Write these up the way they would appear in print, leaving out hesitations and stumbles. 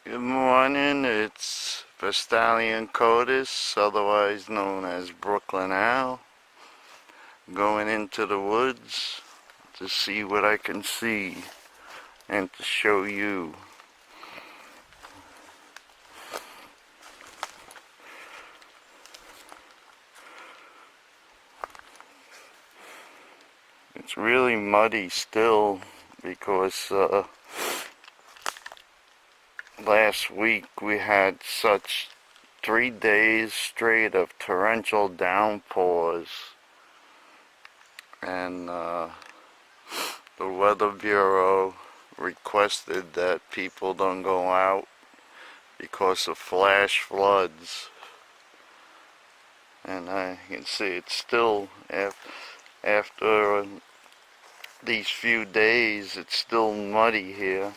Good morning, it's Vestalian Codis, otherwise known as Brooklyn Al, going into the woods to see what I can see and to show you. It's really muddy still because last week we had such 3 days straight of torrential downpours, and the Weather Bureau requested that people don't go out because of flash floods. And you can see it's still, after these few days, it's still muddy here.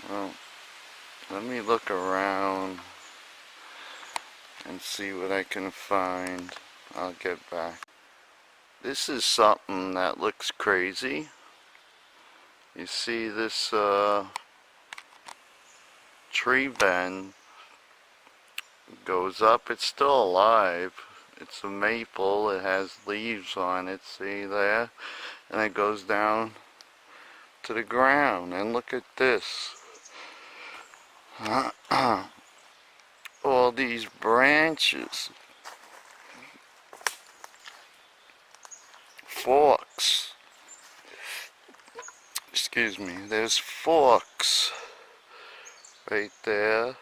Well, let me look around and see what I can find. I'll get back. This is something that looks crazy. You see this tree bend goes up. It's still alive. It's a maple. It has leaves on it. See there? And it goes down to the ground. And look at this. All these branches, forks, excuse me, there's forks right there,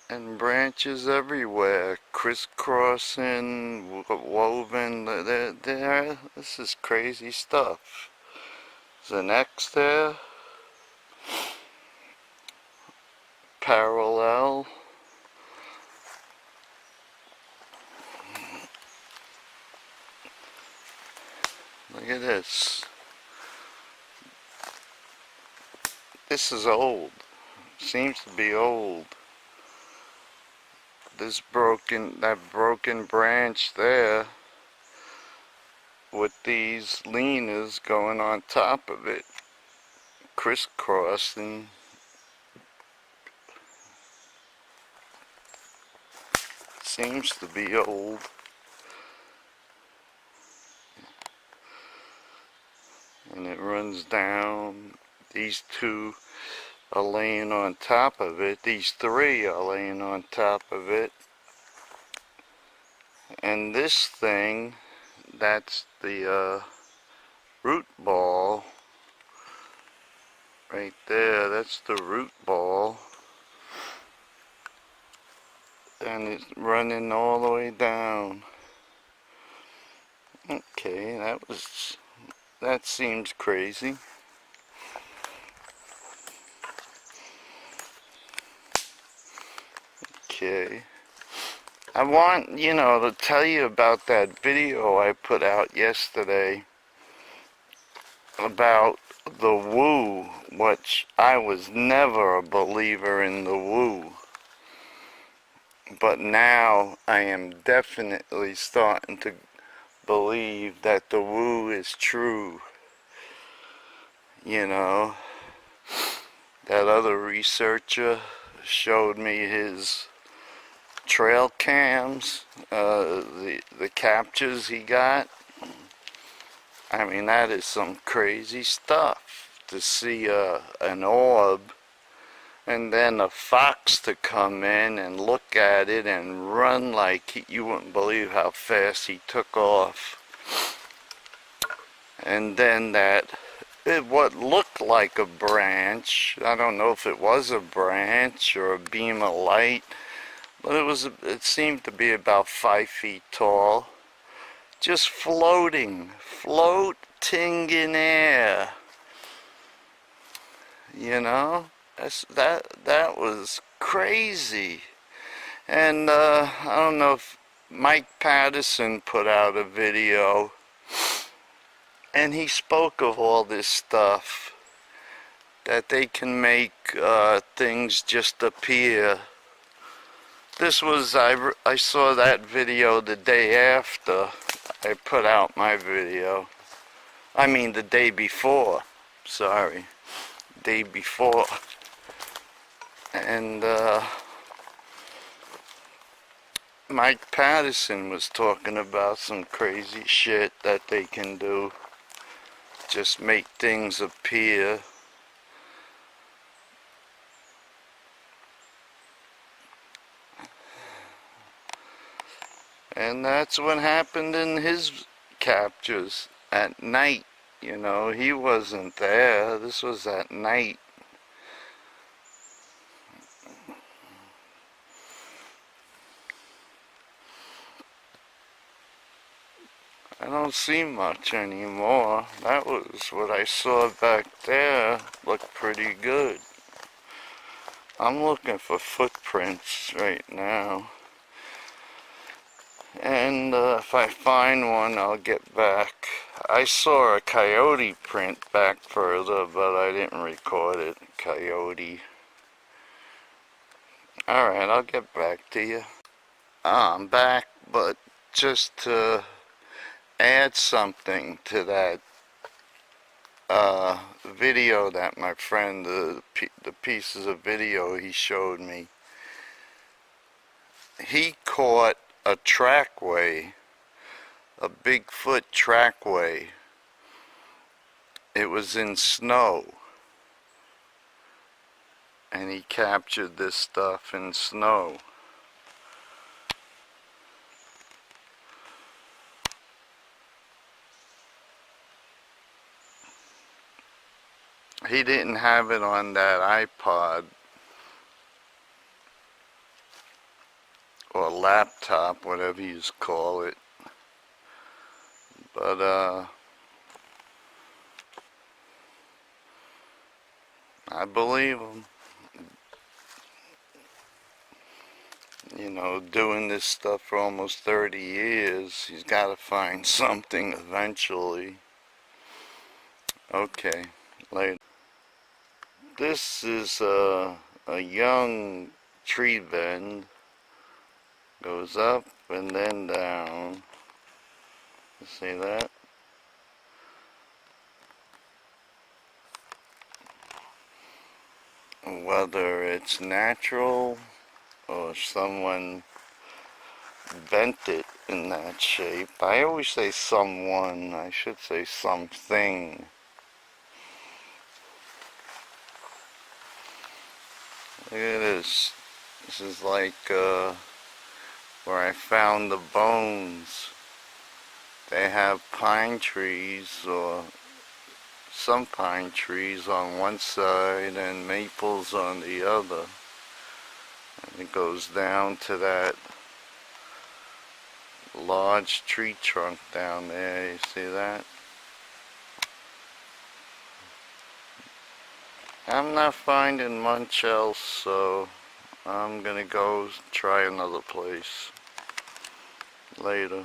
and branches everywhere, crisscrossing, woven. There, this is crazy stuff. There's an X there, parallel. Look at this. This is old. Seems to be old. That broken branch there with these leaners going on top of it, crisscrossing. Seems to be old. And it runs down. These two are laying on top of it. These three are laying on top of it. And this thing, that's the root ball. Right there, that's the root ball. And it's running all the way down. Okay, that seems crazy. Okay. I want, to tell you about that video I put out yesterday about the woo, which I was never a believer in the woo. But now I am definitely starting to believe that the woo is true. That other researcher showed me his trail cams, the captures he got. I mean, that is some crazy stuff to see an orb and then a fox to come in and look at it and run like you wouldn't believe how fast he took off. And then what looked like a branch, I don't know if it was a branch or a beam of light, but it seemed to be about 5 feet tall, just floating in air, That was crazy. And I don't know if Mike Patterson put out a video, and he spoke of all this stuff, that they can make things just appear. This was, I saw that video the day after I put out my video. I mean the day before, sorry, day before. And Mike Patterson was talking about some crazy shit that they can do, just make things appear. And that's what happened in his captures at night. You know, he wasn't there. This was at night. I don't see much anymore. That was what I saw back there. Looked pretty good. I'm looking for footprints right now. And if I find one, I'll get back. I saw a coyote print back further, but I didn't record it. Coyote. Alright, I'll get back to you. I'm back, but just to add something to that video that my friend, the pieces of video he showed me, he caught a trackway, a Bigfoot trackway. It was in snow, and he captured this stuff in snow. He didn't have it on that iPod or laptop, whatever you call it, but I believe him. You know, doing this stuff for almost 30 years, he's got to find something eventually. Okay, later. This is a young tree bend. Goes up and then down. You see that? Whether it's natural or someone bent it in that shape. I always say someone, I should say something. Look at this. This is like where I found the bones. They have pine trees, or some pine trees on one side and maples on the other. And it goes down to that large tree trunk down there. You see that? I'm not finding much else, so I'm gonna go try another place later.